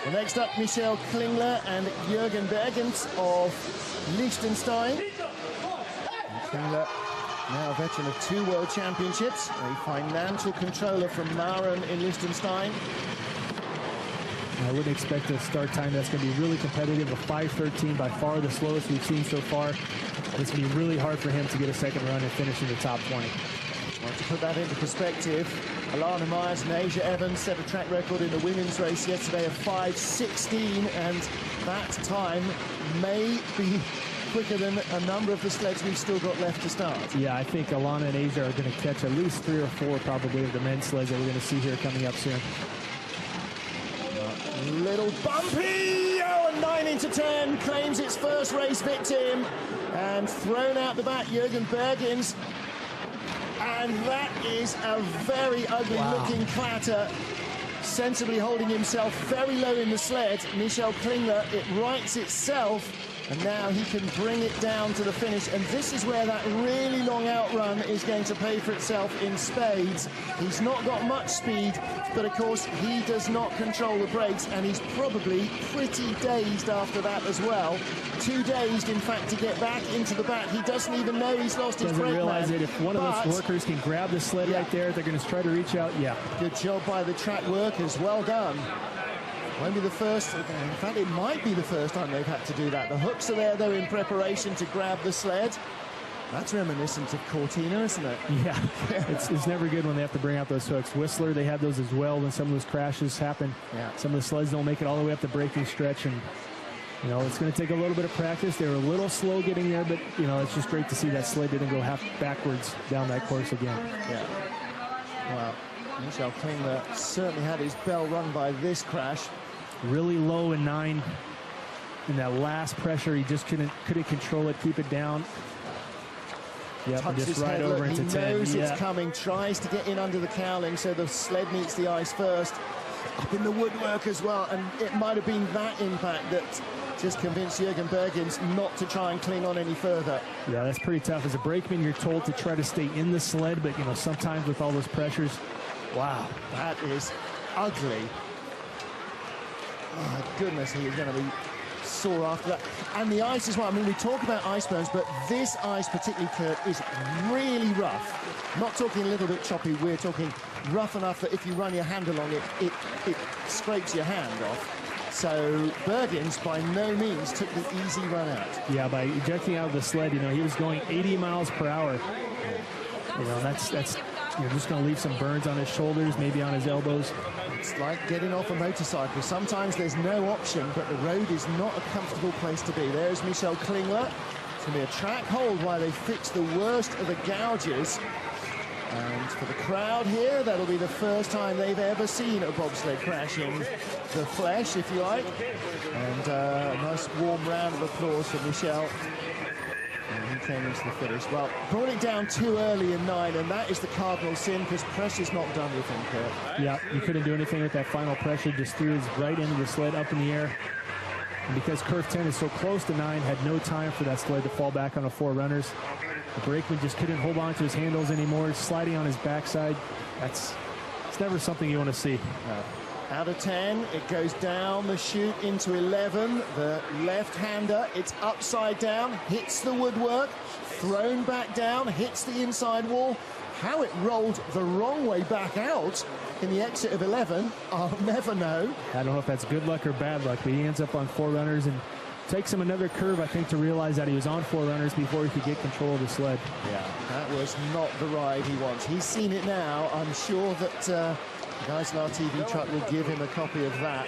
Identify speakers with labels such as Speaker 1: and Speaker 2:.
Speaker 1: Well, next up, Michael Klingler and Jürgen Bergens of Liechtenstein. And Klingler, now a veteran of 2 World Championships, a financial controller from Nauen in Liechtenstein.
Speaker 2: I wouldn't expect a start time that's going to be really competitive. A 5:13, by far the slowest we've seen so far. It's going to be really hard for him to get a second run and finish in the top 20.
Speaker 1: Well, to put that into perspective, Alana Myers and Asia Evans set a track record in the women's race yesterday of 5:16, and that time may be quicker than a number of the sleds we've still got left to start.
Speaker 2: Yeah, I think Alana and Asia are going to catch at least 3 or 4 probably of the men's sleds that we're going to see here coming up soon.
Speaker 1: Little bumpy, oh, and 9 into 10 claims its first race victim, and thrown out the back, Jürgen Bergens. And that is a very ugly looking clatter, sensibly holding himself very low in the sled. Michael Klingler, it rights itself, and now he can bring it down to the finish. And this is where that really long outrun is going to pay for itself in spades. He's not got much speed, but of course he does not control the brakes, and he's probably pretty dazed after that as well. Too dazed, in fact, to get back into the back. He doesn't even know he's lost his brake.
Speaker 2: Doesn't realize it. If one of those workers can grab the sled right there, they're going to try to reach out. Yeah.
Speaker 1: Good job by the track workers. Well done. Won't be the first, in fact it might be the first time they've had to do that. The hooks are there though in preparation to grab the sled. That's reminiscent of Cortina, isn't it?
Speaker 2: Yeah, it's never good when they have to bring out those hooks. Whistler, they had those as well when some of those crashes happen.
Speaker 1: Yeah.
Speaker 2: Some of the sleds don't make it all the way up the braking stretch, and you know, it's going to take a little bit of practice. They were a little slow getting there, but you know, it's just great to see that sled didn't go half backwards down that course again.
Speaker 1: Yeah. Well, Michael Klingler certainly had his bell rung by this crash.
Speaker 2: Really low in 9. In that last pressure, he just couldn't control it, keep it down. Yep, and just right over into 10.
Speaker 1: He knows it's coming, tries to get in under the cowling so the sled meets the ice first. Up in the woodwork as well, and it might have been that impact that just convinced Jürgen Bergens not to try and cling on any further.
Speaker 2: Yeah, that's pretty tough. As a brakeman, you're told to try to stay in the sled, but you know, sometimes with all those pressures, wow,
Speaker 1: that is ugly. Oh, my goodness, he is going to be sore after that. And the ice as well. I mean, we talk about ice burns, but this ice, particularly, Kurt, is really rough. Not talking a little bit choppy, we're talking rough enough that if you run your hand along it, it scrapes your hand off. So Bergens, by no means, took the easy run out.
Speaker 2: Yeah, by ejecting out of the sled, you know, he was going 80 miles per hour. You know, that's you're just going to leave some burns on his shoulders, maybe on his elbows.
Speaker 1: It's like getting off a motorcycle. Sometimes there's no option, but the road is not a comfortable place to be. There's Michael Klingler. It's going to be a track hold while they fix the worst of the gouges. And for the crowd here, that'll be the first time they've ever seen a bobsled crash in the flesh, if you like. And a nice warm round of applause for Michael. And he came into the finish. Well, brought it down too early in 9, and that is the cardinal sin, because pressure's not done with him, Kurt.
Speaker 2: Yeah, he couldn't do anything with that final pressure, just threw his right into the sled up in the air. And because curve 10 is so close to 9, had no time for that sled to fall back on the 4 runners. The brakeman just couldn't hold on to his handles anymore, sliding on his backside. It's never something you want to see.
Speaker 1: No. Out of 10, it goes down the chute into 11. The left-hander, it's upside down, hits the woodwork, thrown back down, hits the inside wall. How it rolled the wrong way back out in the exit of 11, I'll never know.
Speaker 2: I don't know if that's good luck or bad luck, but he ends up on 4 runners and takes him another curve, I think, to realize that he was on 4 runners before he could get control of the sled.
Speaker 1: Yeah, that was not the ride he wants. He's seen it now. I'm sure that the guys in our TV truck will give him a copy of that.